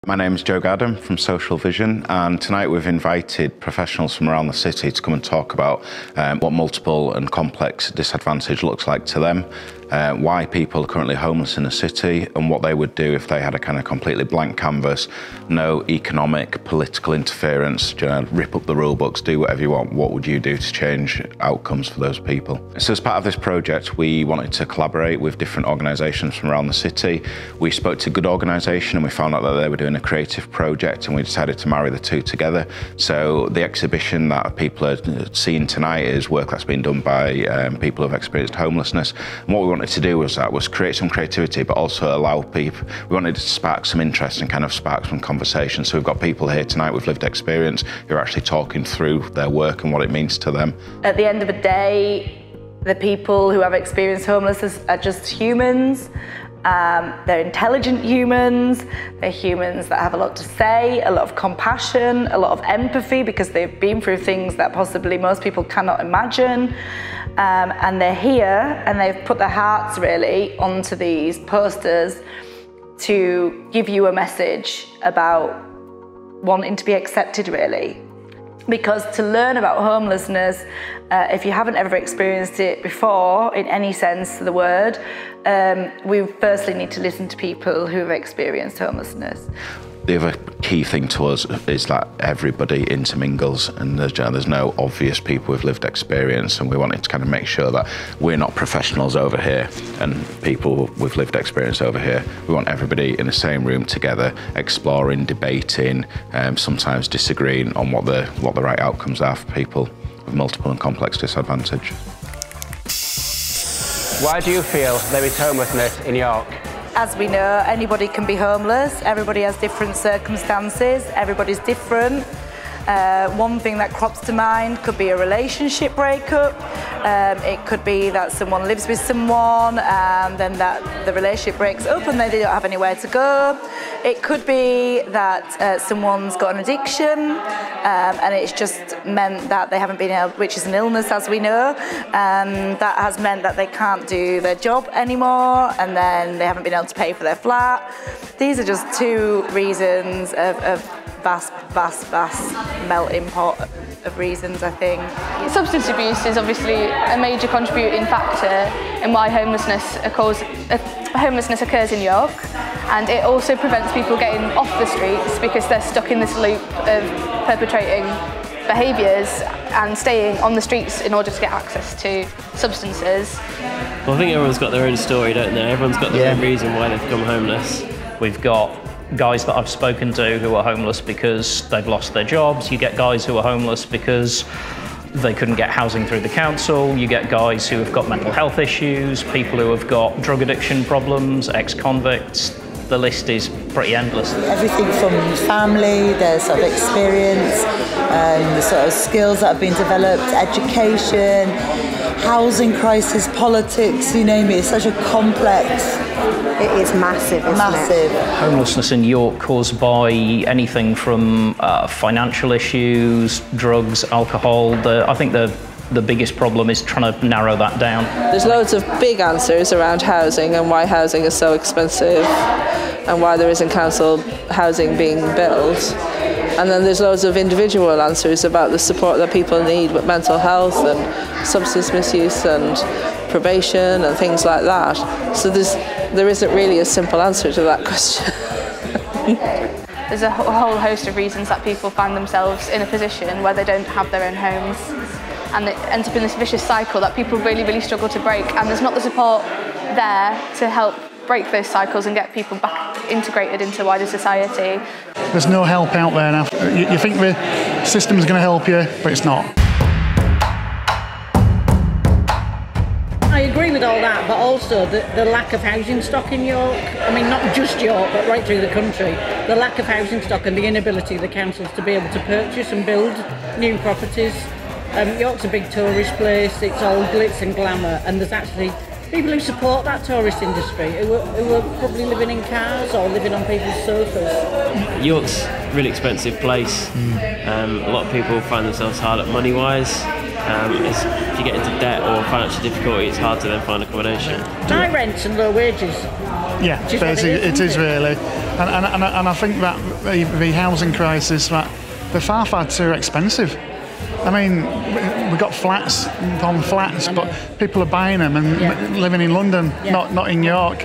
My name is Joe Gaddam from Social Vision, and tonight we've invited professionals from around the city to come and talk about what multiple and complex disadvantage looks like to them, why people are currently homeless in the city, and what they would do if they had a kind of completely blank canvas, no economic, political interference, rip up the rule books, do whatever you want. What would you do to change outcomes for those people? So as part of this project, we wanted to collaborate with different organisations from around the city. We spoke to a good organisation and we found out that they were doing a creative project, and we decided to marry the two together. So the exhibition that people are seeing tonight is work that's been done by people who've experienced homelessness. And what we wanted to do was create some creativity, but also allow people, we wanted to spark some interest and kind of spark some conversation. So we've got people here tonight with lived experience who are actually talking through their work and what it means to them. At the end of the day, the people who have experienced homelessness are just humans. They're intelligent humans, they're humans that have a lot to say, a lot of compassion, a lot of empathy, because they've been through things that possibly most people cannot imagine. And they're here and they've put their hearts really onto these posters to give you a message about wanting to be accepted, really. Because to learn about homelessness, if you haven't ever experienced it before, in any sense of the word, we firstly need to listen to people who have experienced homelessness. The other key thing to us is that everybody intermingles, and there's no obvious people with lived experience, and we wanted to kind of make sure that we're not professionals over here and people with lived experience over here. We want everybody in the same room together, exploring, debating, sometimes disagreeing on what the right outcomes are for people with multiple and complex disadvantage. Why do you feel there is homelessness in York? As we know, anybody can be homeless. Everybody has different circumstances. Everybody's different. One thing that crops to mind could be a relationship breakup. It could be that someone lives with someone and then that the relationship breaks up and they don't have anywhere to go. It could be that someone's got an addiction and it's just meant that they haven't been able, which is an illness as we know, that has meant that they can't do their job anymore and then they haven't been able to pay for their flat. These are just two reasons of vast melting pot of reasons, I think. Substance abuse is obviously a major contributing factor in why homelessness occurs in York, and it also prevents people getting off the streets because they're stuck in this loop of perpetrating behaviours and staying on the streets in order to get access to substances. Well, I think everyone's got their own story, don't they? Everyone's got their own reason why they've become homeless. We've got guys that I've spoken to who are homeless because they've lost their jobs. You get guys who are homeless because they couldn't get housing through the council. You get guys who have got mental health issues, people who have got drug addiction problems, ex-convicts. The list is pretty endless. Everything from family, their sort of experience, the sort of skills that have been developed, education, housing crisis, politics, you name it. It's such a complex. It is massive, isn't it? Homelessness in York caused by anything from financial issues, drugs, alcohol. I think the biggest problem is trying to narrow that down. There's loads of big answers around housing and why housing is so expensive and why there isn't council housing being built. And then there's loads of individual answers about the support that people need with mental health and substance misuse and probation and things like that. So there isn't really a simple answer to that question. There's a whole host of reasons that people find themselves in a position where they don't have their own homes, and it ends up in this vicious cycle that people really struggle to break, and there's not the support there to help break those cycles and get people back integrated into wider society. There's no help out there now. You think the system's going to help you, but it's not. I agree with all that, but also the lack of housing stock in York. I mean, not just York, but right through the country. The lack of housing stock and the inability of the councils to be able to purchase and build new properties. York's a big tourist place, it's all glitz and glamour, and there's actually people who support that tourist industry who are probably living in cars or living on people's sofas. York's a really expensive place. A lot of people find themselves hard up money-wise. If you get into debt or financial difficulty, it's hard to then find accommodation. High rents and low wages. Yeah, basically it is really. And I think that the housing crisis, that they're far too expensive. I mean, we've got flats on flats, but people are buying them and living in London, not in York.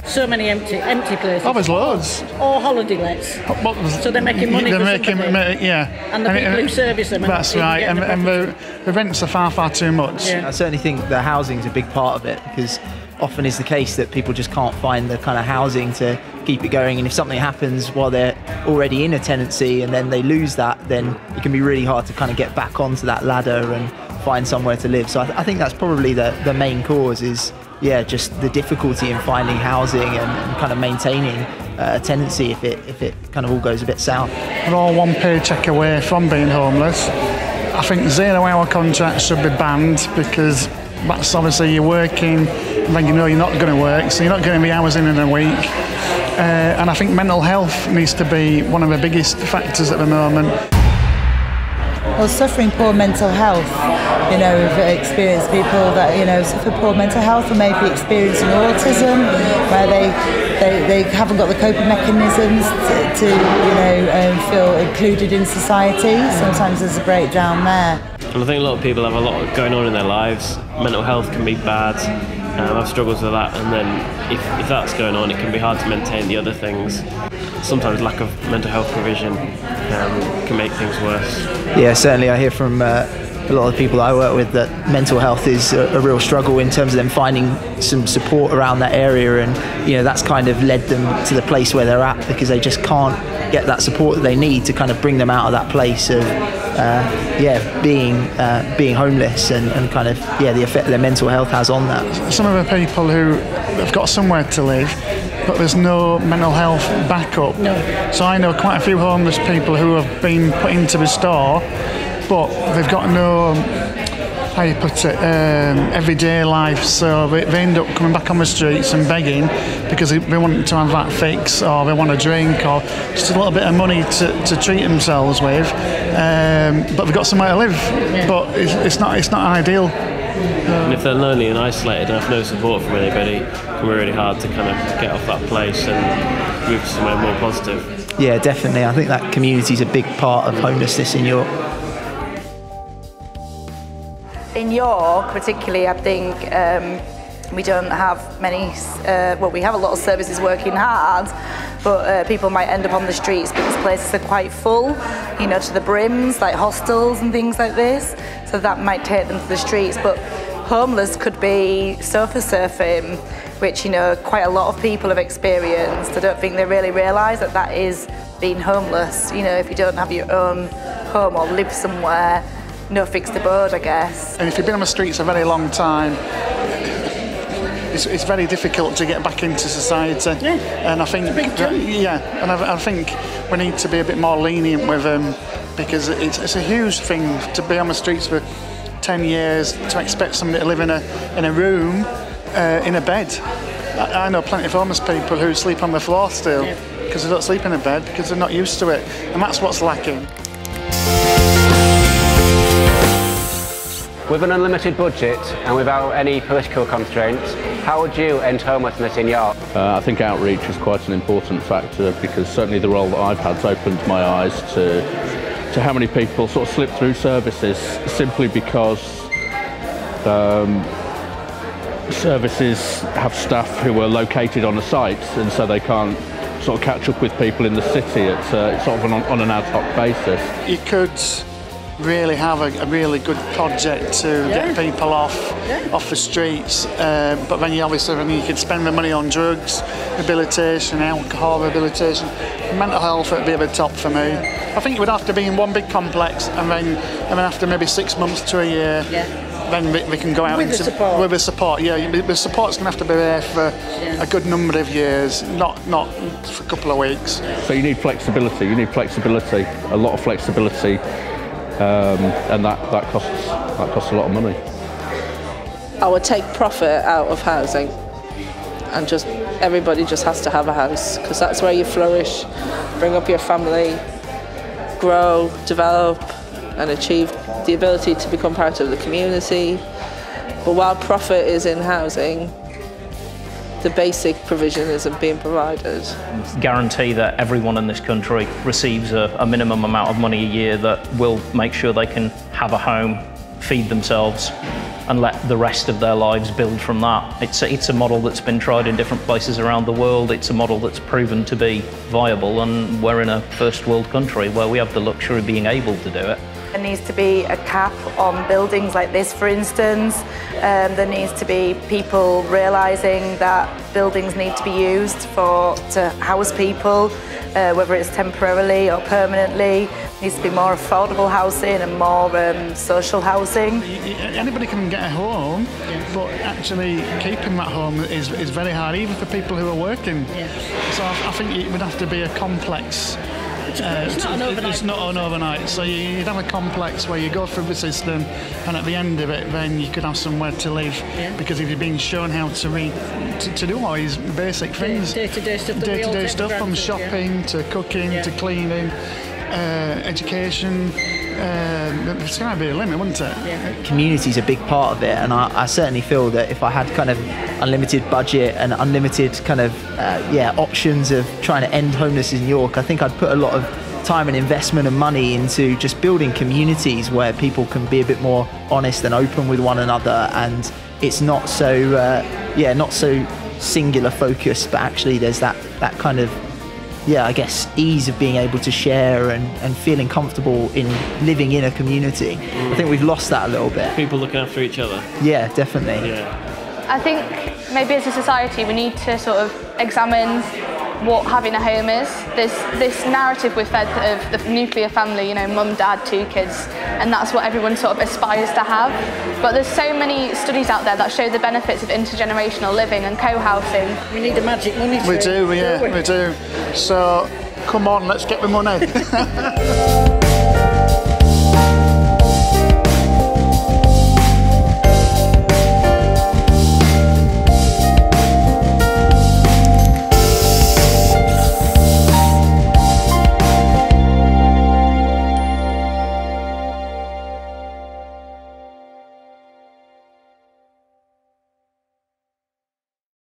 So many empty places. Oh, there's loads. Or holiday lets. So they're making money. They're making, and the people who service them. That's right. And the rents are far too much. I certainly think the housing's a big part of it, because often is the case that people just can't find the kind of housing to keep it going, and if something happens while they're already in a tenancy and then they lose that, then it can be really hard to kind of get back onto that ladder and find somewhere to live. So I think that's probably the main cause is just the difficulty in finding housing and kind of maintaining a tenancy if it kind of all goes a bit south. We're all one paycheck away from being homeless. I think 0-hour contracts should be banned, because that's obviously you're working and then you know you're not going to work, so you're not getting the hours in a week. And I think mental health needs to be one of the biggest factors at the moment. Well, suffering poor mental health, we've experienced people that, suffer poor mental health or maybe experiencing autism, where they haven't got the coping mechanisms to feel included in society. Sometimes there's a breakdown there. And I think a lot of people have a lot going on in their lives. Mental health can be bad. I've struggled with that, and then if that's going on, it can be hard to maintain the other things. Sometimes lack of mental health provision can make things worse. Yeah, certainly I hear from a lot of people that I work with that mental health is a real struggle in terms of them finding some support around that area, and that's kind of led them to the place where they're at, because they just can't get that support that they need to kind of bring them out of that place of being homeless and kind of the effect their mental health has on that. Some of the people who have got somewhere to live, but there's no mental health backup. No. So I know quite a few homeless people who have been put into the store, but they've got no, how you put it, everyday life, so they end up coming back on the streets and begging because they want to have that fix, or they want a drink, or just a little bit of money to treat themselves with, but they've got somewhere to live, but it's not ideal. And if they're lonely and isolated and have no support from anybody, it can be really hard to kind of get off that place and move to somewhere more positive. Yeah, definitely. I think that community is a big part of homelessness in York. In York, particularly, I think we don't have many, we have a lot of services working hard, but people might end up on the streets because places are quite full, to the brims, like hostels and things like this, so that might take them to the streets. But homeless could be sofa surfing, which, quite a lot of people have experienced. I don't think they really realise that is being homeless. If you don't have your own home or live somewhere, no fixed abode, I guess. And if you've been on the streets a very long time, it's very difficult to get back into society. Yeah. And I think, I think we need to be a bit more lenient with them, because it's a huge thing to be on the streets for 10 years, to expect somebody to live in a room, in a bed. I know plenty of homeless people who sleep on the floor still, because they don't sleep in a bed because they're not used to it, and that's what's lacking. With an unlimited budget and without any political constraints, how would you end homelessness in York? I think outreach is quite an important factor, because certainly the role that I've had has opened my eyes to how many people sort of slip through services simply because services have staff who are located on the site, and so they can't sort of catch up with people in the city. It's sort of on an ad hoc basis. You could really have a really good project to get people off the streets, but then you could spend the money on drugs, rehabilitation, alcohol rehabilitation. Mental health would be at the top for me. I think it would have to be in one big complex, and then after maybe 6 months to a year, then we can go out with the support. With the support. The support's going to have to be there for a good number of years, not for a couple of weeks. So you need flexibility. A lot of flexibility. And that costs a lot of money. I would take profit out of housing, and everybody just has to have a house, because that's where you flourish, bring up your family, grow, develop, and achieve the ability to become part of the community. But while profit is in housing, the basic provision isn't being provided. Guarantee that everyone in this country receives a minimum amount of money a year that will make sure they can have a home, feed themselves, and let the rest of their lives build from that. It's a model that's been tried in different places around the world. It's a model that's proven to be viable, and we're in a first world country where we have the luxury of being able to do it. There needs to be a cap on buildings like this, for instance. There needs to be people realising that buildings need to be used to house people, whether it's temporarily or permanently. There needs to be more affordable housing and more social housing. Anybody can get a home, but actually keeping that home is very hard, even for people who are working. So I think it would have to be a complex. It's not an overnight. So you'd have a complex where you go through the system, and at the end of it, then you could have somewhere to live. Because if you've been shown how to do all these basic things, day-to-day stuff, from shopping to cooking to cleaning, education. There's going to be a limit, wouldn't it? Community's a big part of it, and I certainly feel that if I had kind of unlimited budget and unlimited kind of options of trying to end homelessness in York, I think I'd put a lot of time and investment and money into just building communities where people can be a bit more honest and open with one another, and it's not so not so singular focused, but actually there's that kind of I guess ease of being able to share and feeling comfortable in living in a community. I think we've lost that a little bit. People looking after each other. Yeah, definitely. Yeah. I think maybe as a society we need to sort of examine what having a home is. There's this narrative we're fed of the nuclear family, mum, dad, 2 kids, and that's what everyone sort of aspires to have. But there's so many studies out there that show the benefits of intergenerational living and co-housing. We need a magic money tree. We do. So, come on, let's get the money.